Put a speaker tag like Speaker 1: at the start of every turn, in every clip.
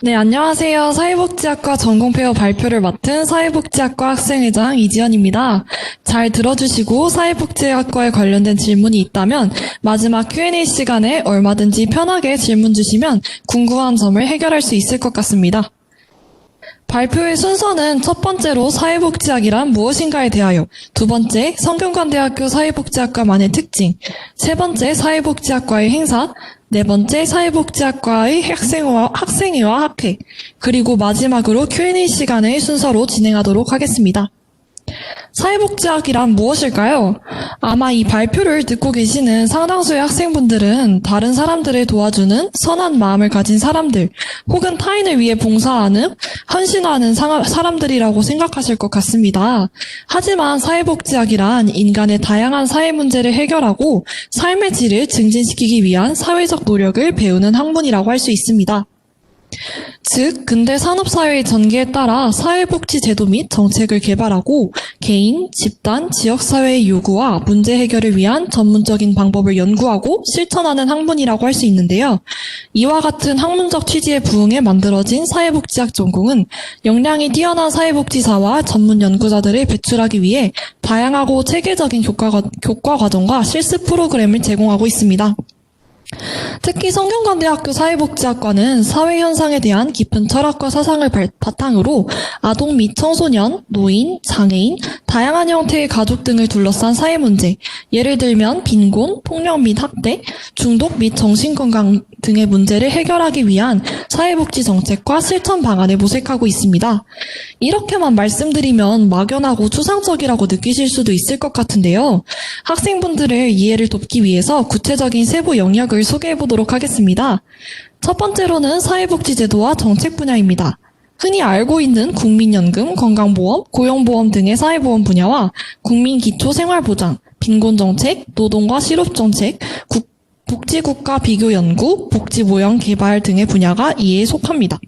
Speaker 1: 네, 안녕하세요. 사회복지학과 전공폐업 발표를 맡은 사회복지학과 학생회장 이지연입니다. 잘 들어주시고 사회복지학과에 관련된 질문이 있다면 마지막 Q&A 시간에 얼마든지 편하게 질문 주시면 궁금한 점을 해결할 수 있을 것 같습니다. 발표의 순서는 첫 번째로 사회복지학이란 무엇인가에 대하여, 두 번째 성균관대학교 사회복지학과만의 특징, 세 번째 사회복지학과의 행사, 네 번째 사회복지학과의 학생회와 학회, 그리고 마지막으로 Q&A 시간의 순서로 진행하도록 하겠습니다. 사회복지학이란 무엇일까요? 아마 이 발표를 듣고 계시는 상당수의 학생분들은 다른 사람들을 도와주는 선한 마음을 가진 사람들, 혹은 타인을 위해 봉사하는, 헌신하는 사람들이라고 생각하실 것 같습니다. 하지만 사회복지학이란 인간의 다양한 사회 문제를 해결하고 삶의 질을 증진시키기 위한 사회적 노력을 배우는 학문이라고 할 수 있습니다. 즉, 근대 산업사회의 전개에 따라 사회복지 제도 및 정책을 개발하고 개인, 집단, 지역사회의 요구와 문제 해결을 위한 전문적인 방법을 연구하고 실천하는 학문이라고 할 수 있는데요. 이와 같은 학문적 취지에 부응해 만들어진 사회복지학 전공은 역량이 뛰어난 사회복지사와 전문 연구자들을 배출하기 위해 다양하고 체계적인 교과 과정과 실습 프로그램을 제공하고 있습니다. 특히 성균관대학교 사회복지학과는 사회현상에 대한 깊은 철학과 사상을 바탕으로 아동 및 청소년, 노인, 장애인, 다양한 형태의 가족 등을 둘러싼 사회문제, 예를 들면 빈곤, 폭력 및 학대, 중독 및 정신건강 등의 문제를 해결하기 위한 사회복지 정책과 실천 방안을 모색하고 있습니다. 이렇게만 말씀드리면 막연하고 추상적이라고 느끼실 수도 있을 것 같은데요. 학생분들의 이해를 돕기 위해서 구체적인 세부 영역을 소개해보도록 하겠습니다. 첫 번째로는 사회복지제도와 정책 분야입니다. 흔히 알고 있는 국민연금, 건강보험, 고용보험 등의 사회보험 분야와 국민기초생활보장, 빈곤정책, 노동과 실업정책, 복지국가 비교연구, 복지모형 개발 등의 분야가 이에 속합니다.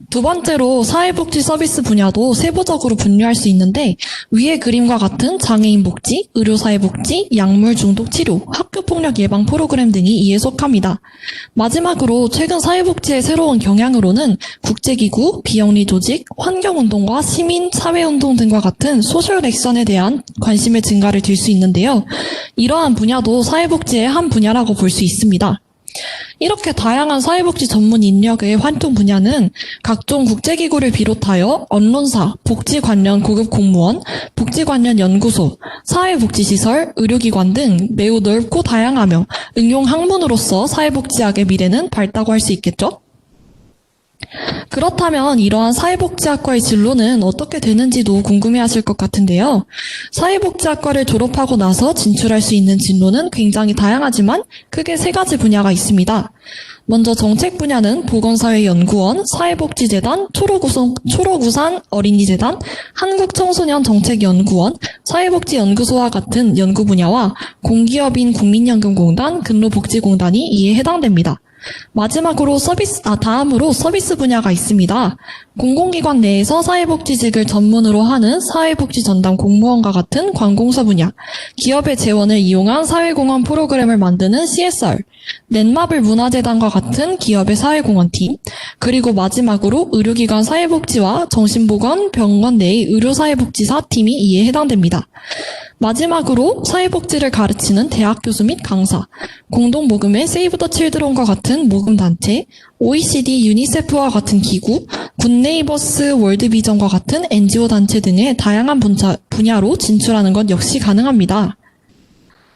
Speaker 1: 두 번째로 사회복지 서비스 분야도 세부적으로 분류할 수 있는데 위의 그림과 같은 장애인 복지, 의료사회복지, 약물 중독 치료, 학교폭력 예방 프로그램 등이 이에 속합니다. 마지막으로 최근 사회복지의 새로운 경향으로는 국제기구, 비영리 조직, 환경운동과 시민, 사회운동 등과 같은 소셜 액션에 대한 관심의 증가를 들 수 있는데요. 이러한 분야도 사회복지의 한 분야라고 볼 수 있습니다. 이렇게 다양한 사회복지 전문 인력의 활동 분야는 각종 국제기구를 비롯하여 언론사, 복지 관련 고급 공무원, 복지 관련 연구소, 사회복지시설, 의료기관 등 매우 넓고 다양하며 응용 학문으로서 사회복지학의 미래는 밝다고 할 수 있겠죠? 그렇다면 이러한 사회복지학과의 진로는 어떻게 되는지도 궁금해하실 것 같은데요. 사회복지학과를 졸업하고 나서 진출할 수 있는 진로는 굉장히 다양하지만 크게 세 가지 분야가 있습니다. 먼저 정책 분야는 보건사회연구원, 사회복지재단, 초록우산 어린이재단, 한국청소년정책연구원, 사회복지연구소와 같은 연구 분야와 공기업인 국민연금공단, 근로복지공단이 이에 해당됩니다. 마지막으로 다음으로 서비스 분야가 있습니다. 공공기관 내에서 사회복지직을 전문으로 하는 사회복지 전담 공무원과 같은 관공서 분야, 기업의 재원을 이용한 사회공헌 프로그램을 만드는 CSR, 넷마블 문화재단과 같은 기업의 사회공헌팀, 그리고 마지막으로 의료기관 사회복지와 정신보건 병원 내의 의료사회복지사 팀이 이에 해당됩니다. 마지막으로 사회복지를 가르치는 대학 교수 및 강사, 공동모금의 세이브 더 칠드런과 같은 모금단체, OECD 유니세프와 같은 기구, 굿네이버스 월드비전과 같은 NGO 단체 등의 다양한 분야로 진출하는 것 역시 가능합니다.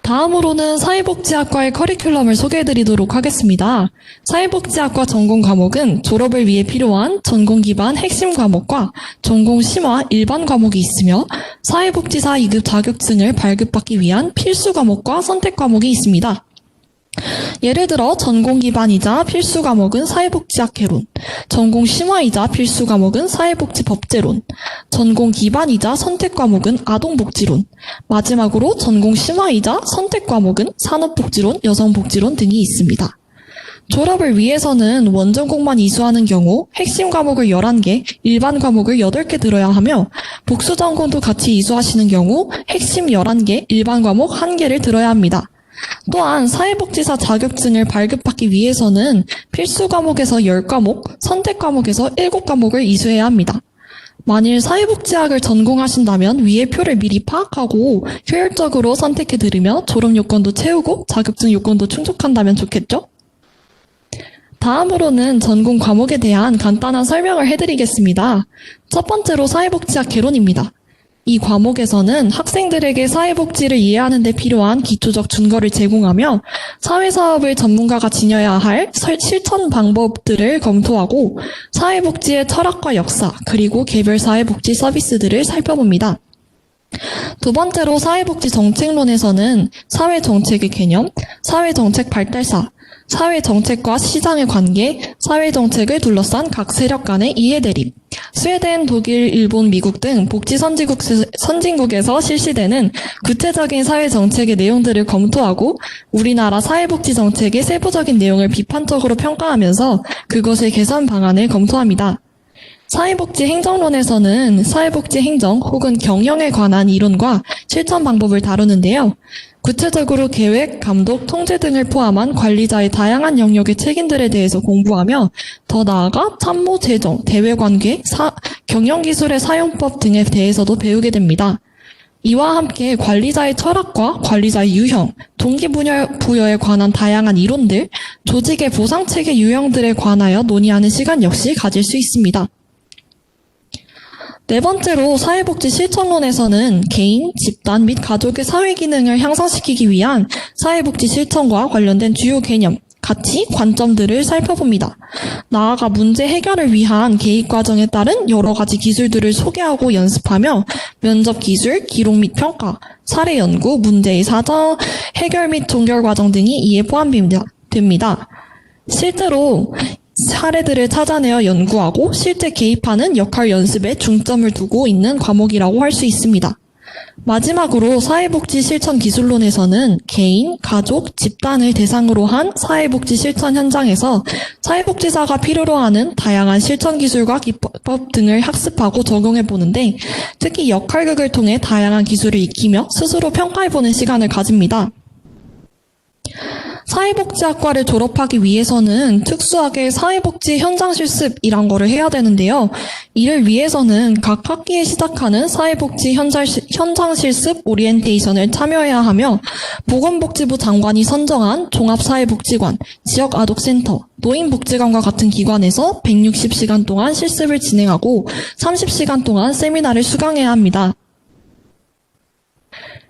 Speaker 1: 다음으로는 사회복지학과의 커리큘럼을 소개해드리도록 하겠습니다. 사회복지학과 전공 과목은 졸업을 위해 필요한 전공 기반 핵심 과목과 전공 심화 일반 과목이 있으며 사회복지사 2급 자격증을 발급받기 위한 필수 과목과 선택 과목이 있습니다. 예를 들어 전공 기반이자 필수 과목은 사회복지학 개론, 전공 심화이자 필수 과목은 사회복지 법제론, 전공 기반이자 선택 과목은 아동복지론, 마지막으로 전공 심화이자 선택 과목은 산업복지론, 여성복지론 등이 있습니다. 졸업을 위해서는 원전공만 이수하는 경우 핵심 과목을 11개, 일반 과목을 8개 들어야 하며 복수 전공도 같이 이수하시는 경우 핵심 11개, 일반 과목 1개를 들어야 합니다. 또한 사회복지사 자격증을 발급받기 위해서는 필수 과목에서 10과목, 선택 과목에서 7과목을 이수해야 합니다. 만일 사회복지학을 전공하신다면 위의 표를 미리 파악하고 효율적으로 선택해 들으며 졸업 요건도 채우고 자격증 요건도 충족한다면 좋겠죠? 다음으로는 전공 과목에 대한 간단한 설명을 해드리겠습니다. 첫 번째로 사회복지학 개론입니다. 이 과목에서는 학생들에게 사회복지를 이해하는 데 필요한 기초적 준거를 제공하며 사회사업을 전문가가 지녀야 할 실천 방법들을 검토하고 사회복지의 철학과 역사, 그리고 개별 사회복지 서비스들을 살펴봅니다. 두 번째로 사회복지 정책론에서는 사회정책의 개념, 사회정책 발달사, 사회정책과 시장의 관계, 사회정책을 둘러싼 각 세력 간의 이해대립, 스웨덴, 독일, 일본, 미국 등 복지 선진국에서 실시되는 구체적인 사회정책의 내용들을 검토하고 우리나라 사회복지 정책의 세부적인 내용을 비판적으로 평가하면서 그것의 개선 방안을 검토합니다. 사회복지 행정론에서는 사회복지 행정 혹은 경영에 관한 이론과 실천 방법을 다루는데요. 구체적으로 계획, 감독, 통제 등을 포함한 관리자의 다양한 영역의 책임들에 대해서 공부하며 더 나아가 참모 재정, 대외관계, 경영기술의 사용법 등에 대해서도 배우게 됩니다. 이와 함께 관리자의 철학과 관리자의 유형, 동기부여에 관한 다양한 이론들, 조직의 보상체계 유형들에 관하여 논의하는 시간 역시 가질 수 있습니다. 네 번째로 사회복지 실천론에서는 개인, 집단 및 가족의 사회기능을 향상시키기 위한 사회복지 실천과 관련된 주요 개념, 가치, 관점들을 살펴봅니다. 나아가 문제 해결을 위한 개입 과정에 따른 여러 가지 기술들을 소개하고 연습하며 면접 기술, 기록 및 평가, 사례 연구, 문제의 사전, 해결 및 종결 과정 등이 이에 포함됩니다. 실제로 사례들을 찾아내어 연구하고 실제 개입하는 역할 연습에 중점을 두고 있는 과목이라고 할 수 있습니다. 마지막으로 사회복지 실천 기술론에서는 개인, 가족, 집단을 대상으로 한 사회복지 실천 현장에서 사회복지사가 필요로 하는 다양한 실천 기술과 기법 등을 학습하고 적용해 보는데 특히 역할극을 통해 다양한 기술을 익히며 스스로 평가해보는 시간을 가집니다. 사회복지학과를 졸업하기 위해서는 특수하게 사회복지 현장 실습이란 거를 해야 되는데요. 이를 위해서는 각 학기에 시작하는 사회복지 현장 실습 오리엔테이션을 참여해야 하며 보건복지부 장관이 선정한 종합사회복지관, 지역아동센터, 노인복지관과 같은 기관에서 160시간 동안 실습을 진행하고 30시간 동안 세미나를 수강해야 합니다.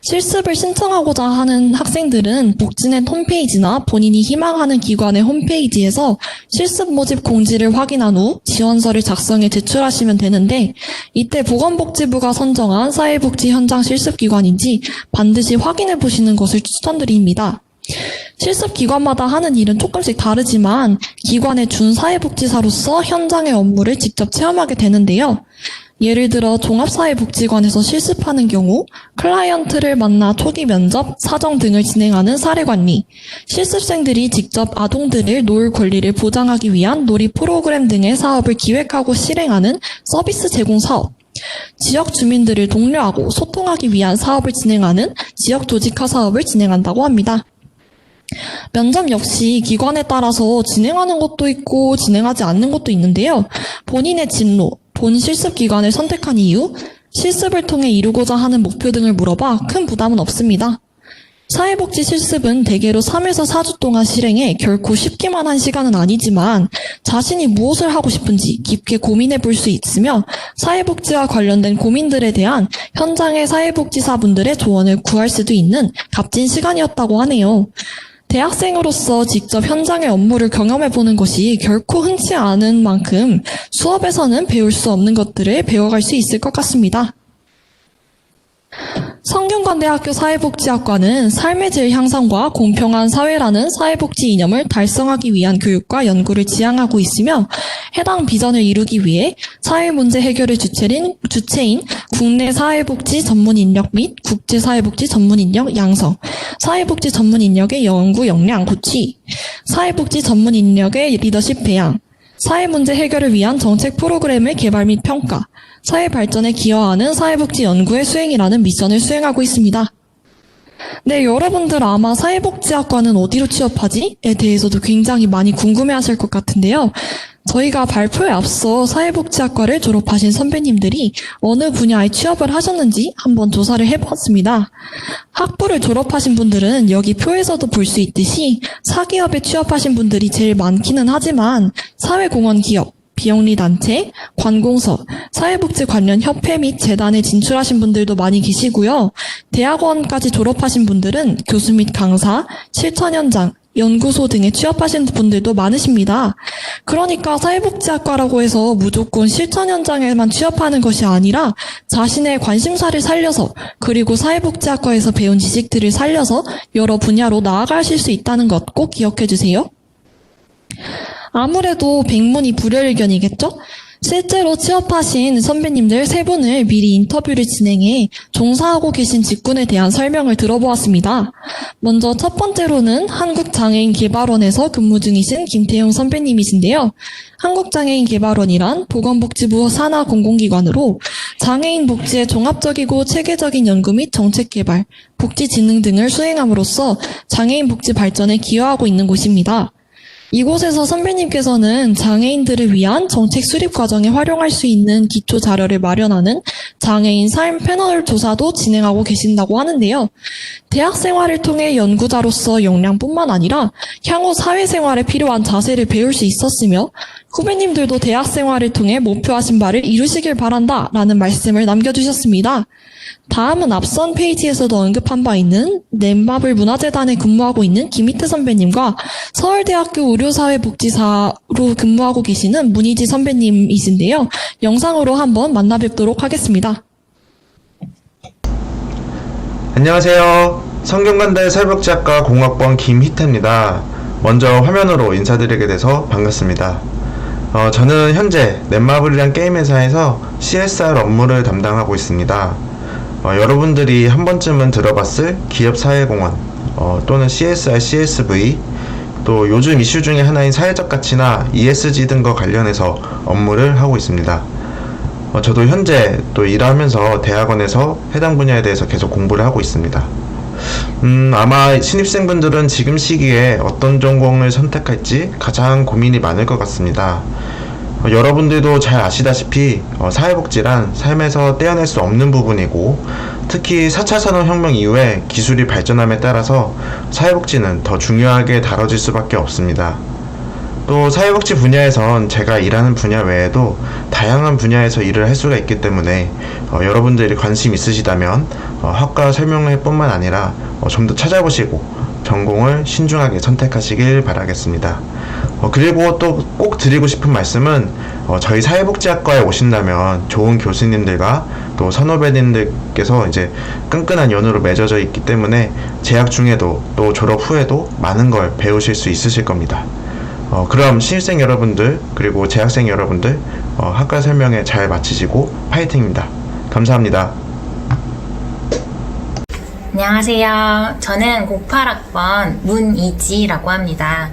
Speaker 1: 실습을 신청하고자 하는 학생들은 복지넷 홈페이지나 본인이 희망하는 기관의 홈페이지에서 실습 모집 공지를 확인한 후 지원서를 작성해 제출하시면 되는데 이때 보건복지부가 선정한 사회복지 현장 실습기관인지 반드시 확인해 보시는 것을 추천드립니다. 실습 기관마다 하는 일은 조금씩 다르지만 기관의 준사회복지사로서 현장의 업무를 직접 체험하게 되는데요. 예를 들어 종합사회복지관에서 실습하는 경우 클라이언트를 만나 초기 면접, 사정 등을 진행하는 사례관리, 실습생들이 직접 아동들을 놀 권리를 보장하기 위한 놀이 프로그램 등의 사업을 기획하고 실행하는 서비스 제공 사업, 지역 주민들을 독려하고 소통하기 위한 사업을 진행하는 지역 조직화 사업을 진행한다고 합니다. 면접 역시 기관에 따라서 진행하는 것도 있고 진행하지 않는 것도 있는데요. 본인의 진로, 본 실습 기관을 선택한 이유, 실습을 통해 이루고자 하는 목표 등을 물어봐 큰 부담은 없습니다. 사회복지 실습은 대개로 3에서 4주 동안 실행해 결코 쉽기만 한 시간은 아니지만 자신이 무엇을 하고 싶은지 깊게 고민해 볼 수 있으며 사회복지와 관련된 고민들에 대한 현장의 사회복지사분들의 조언을 구할 수도 있는 값진 시간이었다고 하네요. 대학생으로서 직접 현장의 업무를 경험해보는 것이 결코 흔치 않은 만큼 수업에서는 배울 수 없는 것들을 배워갈 수 있을 것 같습니다. 성균관대학교 사회복지학과는 삶의 질 향상과 공평한 사회라는 사회복지 이념을 달성하기 위한 교육과 연구를 지향하고 있으며 해당 비전을 이루기 위해 사회문제 해결의 주체인 국내 사회복지 전문 인력 및 국제 사회복지 전문 인력 양성, 사회복지 전문 인력의 연구 역량 구취, 사회복지 전문 인력의 리더십 배양, 사회문제 해결을 위한 정책 프로그램의 개발 및 평가, 사회 발전에 기여하는 사회복지 연구의 수행이라는 미션을 수행하고 있습니다. 네, 여러분들 아마 사회복지학과는 어디로 취업하지?에 대해서도 굉장히 많이 궁금해하실 것 같은데요. 저희가 발표에 앞서 사회복지학과를 졸업하신 선배님들이 어느 분야에 취업을 하셨는지 한번 조사를 해봤습니다. 학부를 졸업하신 분들은 여기 표에서도 볼 수 있듯이 사기업에 취업하신 분들이 제일 많기는 하지만 사회공헌 기업, 비영리 단체, 관공서, 사회복지 관련 협회 및 재단에 진출하신 분들도 많이 계시고요. 대학원까지 졸업하신 분들은 교수 및 강사, 실천 현장, 연구소 등에 취업하신 분들도 많으십니다. 그러니까 사회복지학과라고 해서 무조건 실천 현장에만 취업하는 것이 아니라 자신의 관심사를 살려서 그리고 사회복지학과에서 배운 지식들을 살려서 여러 분야로 나아가실 수 있다는 것 꼭 기억해 주세요. 아무래도 백문이 불여일견이겠죠? 실제로 취업하신 선배님들 세 분을 미리 인터뷰를 진행해 종사하고 계신 직군에 대한 설명을 들어보았습니다. 먼저 첫 번째로는 한국장애인개발원에서 근무 중이신 김태용 선배님이신데요. 한국장애인개발원이란 보건복지부 산하 공공기관으로 장애인 복지의 종합적이고 체계적인 연구 및 정책 개발, 복지 진흥 등을 수행함으로써 장애인 복지 발전에 기여하고 있는 곳입니다. 이곳에서 선배님께서는 장애인들을 위한 정책 수립 과정에 활용할 수 있는 기초 자료를 마련하는 장애인 삶 패널 조사도 진행하고 계신다고 하는데요. 대학 생활을 통해 연구자로서 역량뿐만 아니라 향후 사회생활에 필요한 자세를 배울 수 있었으며 후배님들도 대학 생활을 통해 목표하신 바를 이루시길 바란다 라는 말씀을 남겨주셨습니다. 다음은 앞선 페이지에서도 언급한 바 있는 넷마블 문화재단에 근무하고 있는 김희태 선배님과 서울대학교 의료사회복지사로 근무하고 계시는 문희지 선배님이신데요. 영상으로 한번 만나 뵙도록 하겠습니다.
Speaker 2: 안녕하세요. 성균관대 사회복지학과 공학번 김희태입니다. 먼저 화면으로 인사드리게 돼서 반갑습니다. 저는 현재 넷마블이란 게임 회사에서 CSR 업무를 담당하고 있습니다. 여러분들이 한 번쯤은 들어봤을 기업사회공헌 또는 CSR, CSV 또 요즘 이슈 중에 하나인 사회적 가치나 ESG 등과 관련해서 업무를 하고 있습니다. 저도 현재 또 일하면서 대학원에서 해당 분야에 대해서 계속 공부를 하고 있습니다. 아마 신입생분들은 지금 시기에 어떤 전공을 선택할지 가장 고민이 많을 것 같습니다. 여러분들도 잘 아시다시피 사회복지란 삶에서 떼어낼 수 없는 부분이고 특히 4차 산업혁명 이후에 기술이 발전함에 따라서 사회복지는 더 중요하게 다뤄질 수밖에 없습니다. 또 사회복지 분야에선 제가 일하는 분야 외에도 다양한 분야에서 일을 할 수가 있기 때문에 여러분들이 관심 있으시다면 학과 설명회 뿐만 아니라 좀 더 찾아보시고 전공을 신중하게 선택하시길 바라겠습니다. 그리고 또 꼭 드리고 싶은 말씀은 저희 사회복지학과에 오신다면 좋은 교수님들과 또 선후배님들께서 이제 끈끈한 연으로 맺어져 있기 때문에 재학 중에도 또 졸업 후에도 많은 걸 배우실 수 있으실 겁니다. 그럼 신입생 여러분들 그리고 재학생 여러분들 학과 설명회 잘 마치시고 파이팅입니다. 감사합니다.
Speaker 3: 안녕하세요. 저는 08학번 문이지라고 합니다.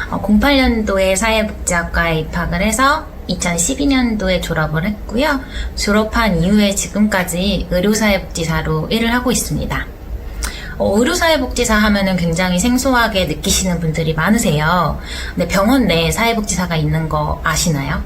Speaker 3: 08년도에 사회복지학과에 입학을 해서 2012년도에 졸업을 했고요. 졸업한 이후에 지금까지 의료사회복지사로 일을 하고 있습니다. 의료사회복지사 하면은 굉장히 생소하게 느끼시는 분들이 많으세요. 근데 병원 내에 사회복지사가 있는 거 아시나요?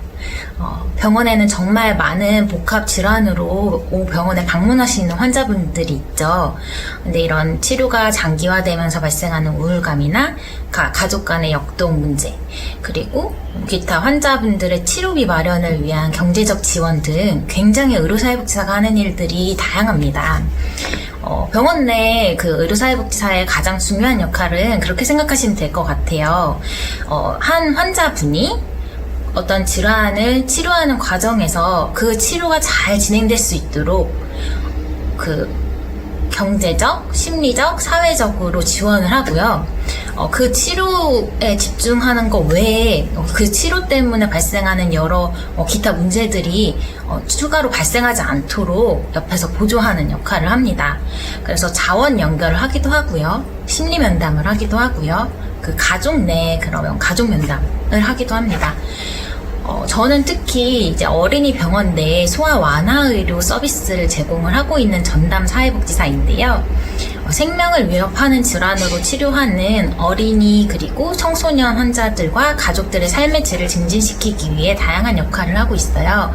Speaker 3: 병원에는 정말 많은 복합 질환으로 병원에 방문하시는 환자분들이 있죠. 근데 이런 치료가 장기화되면서 발생하는 우울감이나 가족 간의 역동 문제, 그리고 기타 환자분들의 치료비 마련을 위한 경제적 지원 등 굉장히 의료사회복지사가 하는 일들이 다양합니다. 병원 내 그 의료사회복지사의 가장 중요한 역할은 그렇게 생각하시면 될 것 같아요. 한 환자분이 어떤 질환을 치료하는 과정에서 그 치료가 잘 진행될 수 있도록 그 경제적, 심리적, 사회적으로 지원을 하고요. 그 치료에 집중하는 것 외에 그 치료 때문에 발생하는 여러 기타 문제들이 추가로 발생하지 않도록 옆에서 보조하는 역할을 합니다. 그래서 자원 연결을 하기도 하고요. 심리 면담을 하기도 하고요. 그 가족 내에 그러면 가족 면담을 하기도 합니다. 저는 특히 이제 어린이 병원 내 소아 완화 의료 서비스를 제공을 하고 있는 전담 사회복지사인데요. 생명을 위협하는 질환으로 치료하는 어린이 그리고 청소년 환자들과 가족들의 삶의 질을 증진시키기 위해 다양한 역할을 하고 있어요.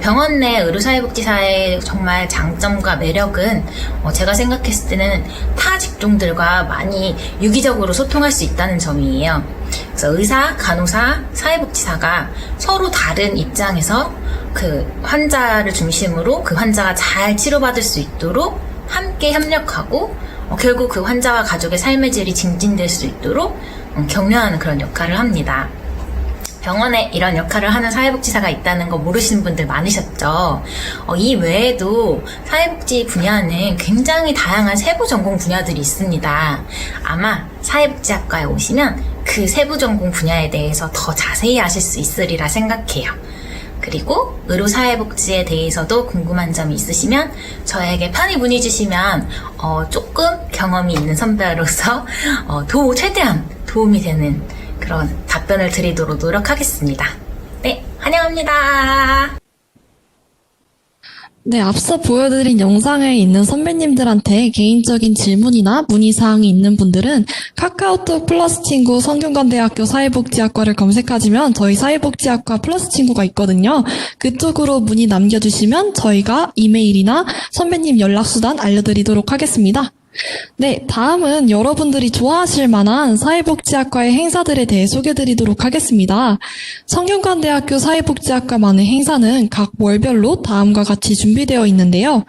Speaker 3: 병원 내 의료사회복지사의 정말 장점과 매력은 제가 생각했을 때는 타 직종들과 많이 유기적으로 소통할 수 있다는 점이에요. 그래서 의사, 간호사, 사회복지사가 서로 다른 입장에서 그 환자를 중심으로 그 환자가 잘 치료받을 수 있도록 함께 협력하고 결국 그 환자와 가족의 삶의 질이 증진될 수 있도록 격려하는 그런 역할을 합니다. 병원에 이런 역할을 하는 사회복지사가 있다는 거 모르시는 분들 많으셨죠? 이 외에도 사회복지 분야는 굉장히 다양한 세부 전공 분야들이 있습니다. 아마 사회복지학과에 오시면 그 세부 전공 분야에 대해서 더 자세히 아실 수 있으리라 생각해요. 그리고 의료사회복지에 대해서도 궁금한 점이 있으시면 저에게 편히 문의 주시면 조금 경험이 있는 선배로서 최대한 도움이 되는 그런 답변을 드리도록 노력하겠습니다. 네, 환영합니다.
Speaker 1: 네, 앞서 보여드린 영상에 있는 선배님들한테 개인적인 질문이나 문의사항이 있는 분들은 카카오톡 플러스 친구 성균관대학교 사회복지학과를 검색하시면 저희 사회복지학과 플러스 친구가 있거든요. 그쪽으로 문의 남겨주시면 저희가 이메일이나 선배님 연락수단 알려드리도록 하겠습니다. 네, 다음은 여러분들이 좋아하실 만한 사회복지학과의 행사들에 대해 소개드리도록 하겠습니다. 성균관대학교 사회복지학과만의 행사는 각 월별로 다음과 같이 준비되어 있는데요.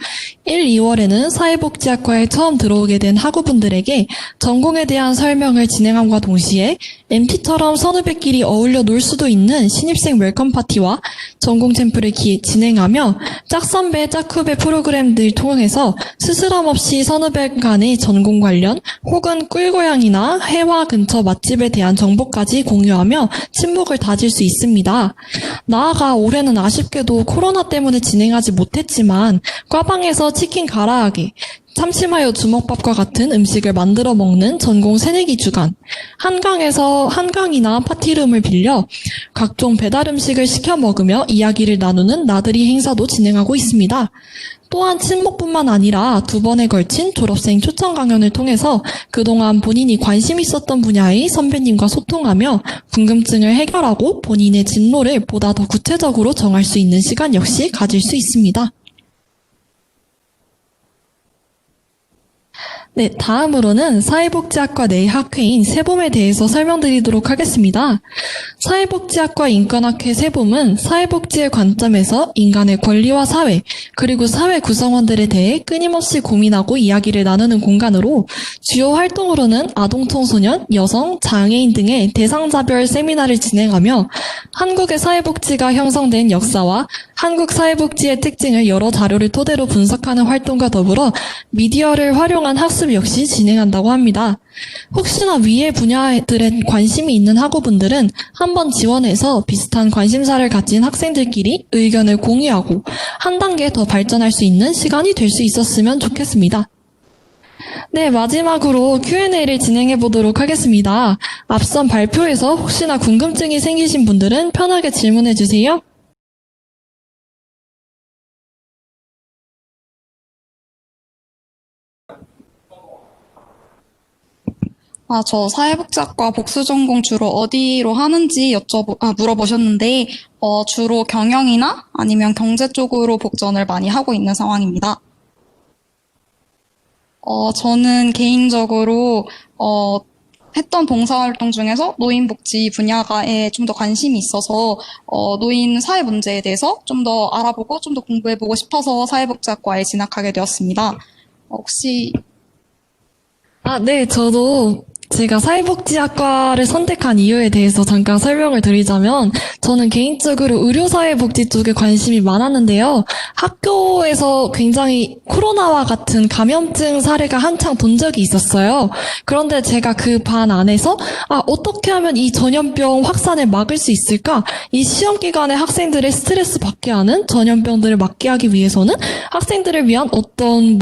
Speaker 1: 1, 2월에는 사회복지학과에 처음 들어오게 된 학우분들에게 전공에 대한 설명을 진행함과 동시에 MT처럼 선후배끼리 어울려 놀 수도 있는 신입생 웰컴 파티와 전공 챔프를 진행하며 짝선배, 짝후배 프로그램들 통해서 스스럼 없이 선후배 간의 전공 관련 혹은 꿀고양이나 해화 근처 맛집에 대한 정보까지 공유하며 친목을 다질 수 있습니다. 나아가 올해는 아쉽게도 코로나 때문에 진행하지 못했지만 과방에서 치킨 가라아기, 참치마요 주먹밥과 같은 음식을 만들어 먹는 전공 새내기 주간, 한강이나 파티룸을 빌려 각종 배달 음식을 시켜 먹으며 이야기를 나누는 나들이 행사도 진행하고 있습니다. 또한 친목뿐만 아니라 2번에 걸친 졸업생 초청 강연을 통해서 그동안 본인이 관심 있었던 분야의 선배님과 소통하며 궁금증을 해결하고 본인의 진로를 보다 더 구체적으로 정할 수 있는 시간 역시 가질 수 있습니다. 네, 다음으로는 사회복지학과 내 학회인 세봄에 대해서 설명드리도록 하겠습니다. 사회복지학과 인권학회 세봄은 사회복지의 관점에서 인간의 권리와 사회, 그리고 사회 구성원들에 대해 끊임없이 고민하고 이야기를 나누는 공간으로 주요 활동으로는 아동 청소년, 여성, 장애인 등의 대상자별 세미나를 진행하며 한국의 사회복지가 형성된 역사와 한국 사회복지의 특징을 여러 자료를 토대로 분석하는 활동과 더불어 미디어를 활용한 학습 역시 진행한다고 합니다. 혹시나 위의 분야들에 관심이 있는 학우분들은 한번 지원해서 비슷한 관심사를 가진 학생들끼리 의견을 공유하고 한 단계 더 발전할 수 있는 시간이 될 수 있었으면 좋겠습니다. 네, 마지막으로 Q&A를 진행해 보도록 하겠습니다. 앞선 발표에서 혹시나 궁금증이 생기신 분들은 편하게 질문해 주세요.
Speaker 4: 저 사회복지학과 복수전공 주로 어디로 하는지 물어보셨는데, 주로 경영이나 아니면 경제 쪽으로 복전을 많이 하고 있는 상황입니다. 저는 개인적으로, 했던 봉사활동 중에서 노인복지 분야에 좀 더 관심이 있어서, 노인 사회 문제에 대해서 좀 더 알아보고 좀 더 공부해보고 싶어서 사회복지학과에 진학하게 되었습니다. 혹시
Speaker 1: 네, 저도 제가 사회복지학과를 선택한 이유에 대해서 잠깐 설명을 드리자면 저는 개인적으로 의료사회복지 쪽에 관심이 많았는데요. 학교에서 굉장히 코로나와 같은 감염증 사례가 한창 돈 적이 있었어요. 그런데 제가 그 반 안에서 어떻게 하면 이 전염병 확산을 막을 수 있을까? 이 시험 기간에 학생들의 스트레스 받게 하는 전염병들을 막게 하기 위해서는 학생들을 위한 어떤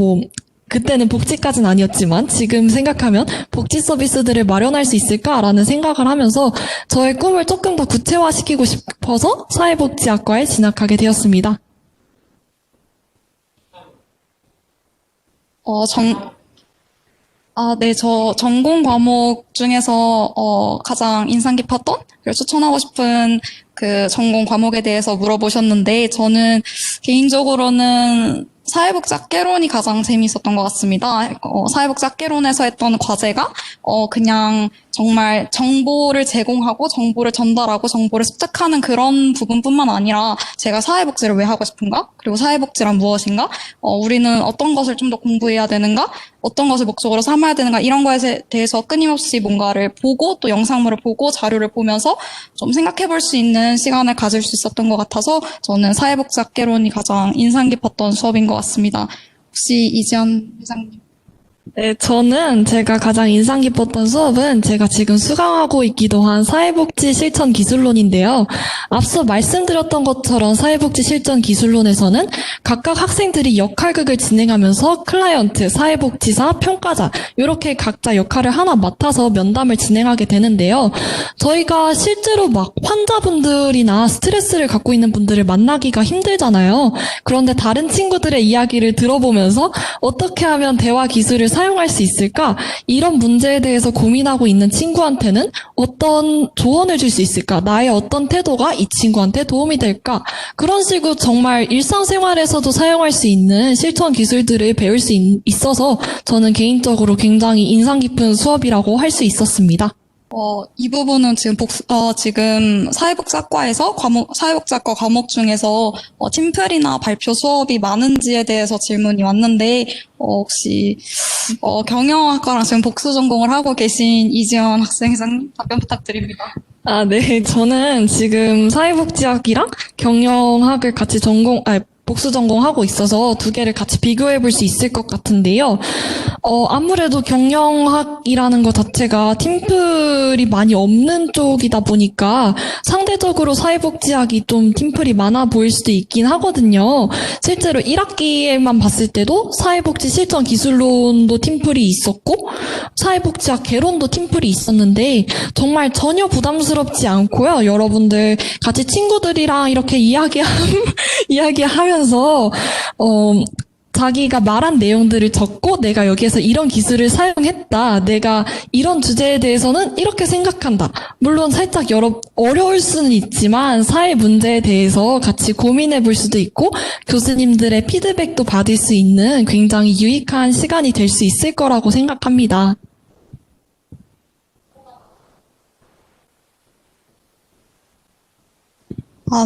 Speaker 1: 그때는 복지까지는 아니었지만 지금 생각하면 복지 서비스들을 마련할 수 있을까라는 생각을 하면서 저의 꿈을 조금 더 구체화시키고 싶어서 사회복지학과에 진학하게 되었습니다.
Speaker 4: 네, 저 전공 과목 중에서 가장 인상 깊었던 그리고 추천하고 싶은 그 전공 과목에 대해서 물어보셨는데 저는 개인적으로는 사회복지학개론이 가장 재미있었던 것 같습니다. 사회복지학개론에서 했던 과제가 그냥 정말 정보를 제공하고 정보를 전달하고 정보를 습득하는 그런 부분뿐만 아니라 제가 사회복지를 왜 하고 싶은가? 그리고 사회복지란 무엇인가? 우리는 어떤 것을 좀 더 공부해야 되는가? 어떤 것을 목적으로 삼아야 되는가? 이런 거에 대해서 끊임없이 뭔가를 보고 또 영상물을 보고 자료를 보면서 좀 생각해 볼 수 있는 시간을 가질 수 있었던 것 같아서 저는 사회복지학개론이 가장 인상 깊었던 수업인 것 같습니다. 혹시 이지연 회장님?
Speaker 1: 네, 저는 제가 가장 인상 깊었던 수업은 제가 지금 수강하고 있기도 한 사회복지 실천 기술론인데요. 앞서 말씀드렸던 것처럼 사회복지 실천 기술론에서는 각각 학생들이 역할극을 진행하면서 클라이언트, 사회복지사, 평가자 이렇게 각자 역할을 하나 맡아서 면담을 진행하게 되는데요. 저희가 실제로 막 환자분들이나 스트레스를 갖고 있는 분들을 만나기가 힘들잖아요. 그런데 다른 친구들의 이야기를 들어보면서 어떻게 하면 대화 기술을 사용할 수 있을까? 이런 문제에 대해서 고민하고 있는 친구한테는 어떤 조언을 줄 수 있을까? 나의 어떤 태도가 이 친구한테 도움이 될까? 그런 식으로 정말 일상생활에서도 사용할 수 있는 실천 기술들을 배울 수 있어서 저는 개인적으로 굉장히 인상 깊은 수업이라고 할 수 있었습니다.
Speaker 4: 이 부분은 지금 사회복지학과에서 사회복지학과 과목 중에서 팀플이나 발표 수업이 많은지에 대해서 질문이 왔는데, 혹시, 경영학과랑 지금 복수 전공을 하고 계신 이지연 학생회장님 답변 부탁드립니다.
Speaker 1: 네. 저는 지금 사회복지학이랑 경영학을 같이 복수 전공하고 있어서 두 개를 같이 비교해 볼 수 있을 것 같은데요. 아무래도 경영학이라는 것 자체가 팀플이 많이 없는 쪽이다 보니까 상대적으로 사회복지학이 좀 팀플이 많아 보일 수도 있긴 하거든요. 실제로 1학기에만 봤을 때도 사회복지 실천 기술론도 팀플이 있었고 사회복지학 개론도 팀플이 있었는데 정말 전혀 부담스럽지 않고요. 여러분들 같이 친구들이랑 이렇게 이야기하면서 자기가 말한 내용들을 적고 내가 여기에서 이런 기술을 사용했다. 내가 이런 주제에 대해서는 이렇게 생각한다. 물론 살짝 어려울 수는 있지만 사회 문제에 대해서 같이 고민해 볼 수도 있고 교수님들의 피드백도 받을 수 있는 굉장히 유익한 시간이 될 수 있을 거라고 생각합니다.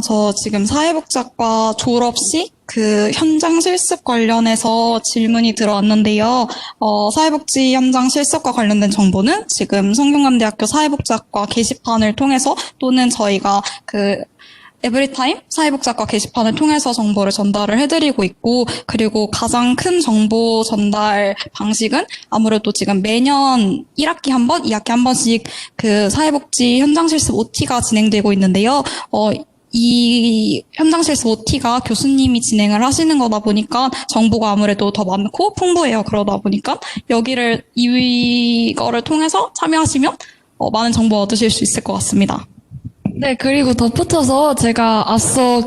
Speaker 4: 저 지금 사회복지학과 졸업 시 그 현장 실습 관련해서 질문이 들어왔는데요. 사회복지 현장 실습과 관련된 정보는 지금 성균관대학교 사회복지학과 게시판을 통해서 또는 저희가 에브리타임 사회복지학과 게시판을 통해서 정보를 전달을 해드리고 있고, 그리고 가장 큰 정보 전달 방식은 아무래도 지금 매년 1학기 한 번, 2학기 한 번씩 그 사회복지 현장 실습 OT가 진행되고 있는데요. 이 현장 실습 OT가 교수님이 진행을 하시는 거다 보니까 정보가 아무래도 더 많고 풍부해요. 그러다 보니까 이거를 통해서 참여하시면 많은 정보 얻으실 수 있을 것 같습니다.
Speaker 1: 네, 그리고 덧붙여서 제가 앞서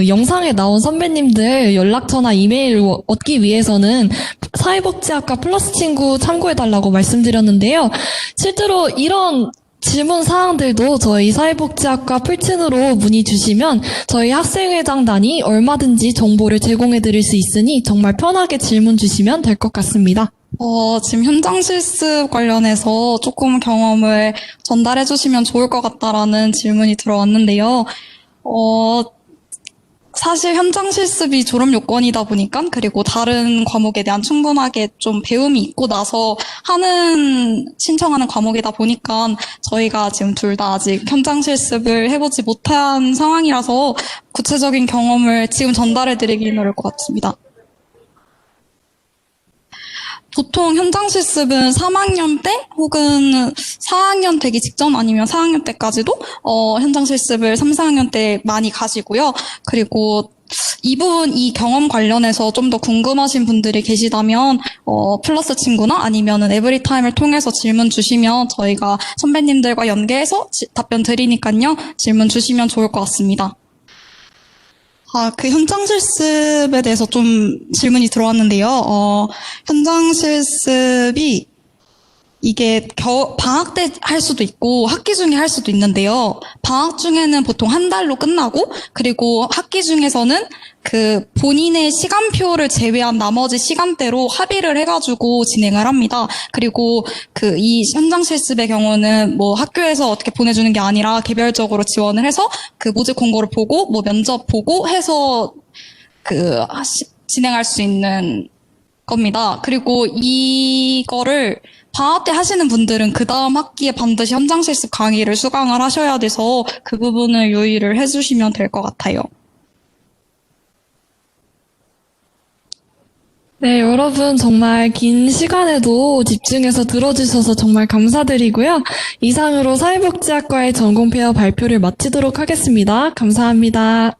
Speaker 1: 영상에 나온 선배님들 연락처나 이메일을 얻기 위해서는 사회복지학과 플러스 친구 참고해달라고 말씀드렸는데요. 실제로 이런 질문 사항들도 저희 사회복지학과 풀친으로 문의 주시면 저희 학생회장단이 얼마든지 정보를 제공해 드릴 수 있으니 정말 편하게 질문 주시면 될 것 같습니다.
Speaker 4: 지금 현장 실습 관련해서 조금 경험을 전달해 주시면 좋을 것 같다라는 질문이 들어왔는데요. 사실 현장 실습이 졸업 요건이다 보니까, 그리고 다른 과목에 대한 충분하게 좀 배움이 있고 나서 신청하는 과목이다 보니까 저희가 지금 둘 다 아직 현장 실습을 해보지 못한 상황이라서 구체적인 경험을 지금 전달해 드리기는 어려울 것 같습니다. 보통 현장 실습은 3학년 때 혹은 4학년 되기 직전 아니면 4학년 때까지도 현장 실습을 3, 4학년 때 많이 가시고요. 그리고 이 경험 관련해서 좀 더 궁금하신 분들이 계시다면, 플러스 친구나 아니면은 에브리타임을 통해서 질문 주시면 저희가 선배님들과 연계해서 답변 드리니까요. 질문 주시면 좋을 것 같습니다. 그 현장 실습에 대해서 좀 질문이 들어왔는데요. 현장 실습이 이게 방학 때 할 수도 있고 학기 중에 할 수도 있는데요. 방학 중에는 보통 한 달로 끝나고, 그리고 학기 중에서는 그 본인의 시간표를 제외한 나머지 시간대로 합의를 해가지고 진행을 합니다. 그리고 이 현장 실습의 경우는 뭐 학교에서 어떻게 보내주는 게 아니라 개별적으로 지원을 해서 그 모집 공고를 보고 뭐 면접 보고 해서 진행할 수 있는 겁니다. 그리고 이거를 방학 때 하시는 분들은 그 다음 학기에 반드시 현장 실습 강의를 수강을 하셔야 돼서 그 부분을 유의를 해주시면 될 것 같아요.
Speaker 1: 네, 여러분 정말 긴 시간에도 집중해서 들어주셔서 정말 감사드리고요. 이상으로 사회복지학과의 전공 폐업 발표를 마치도록 하겠습니다. 감사합니다.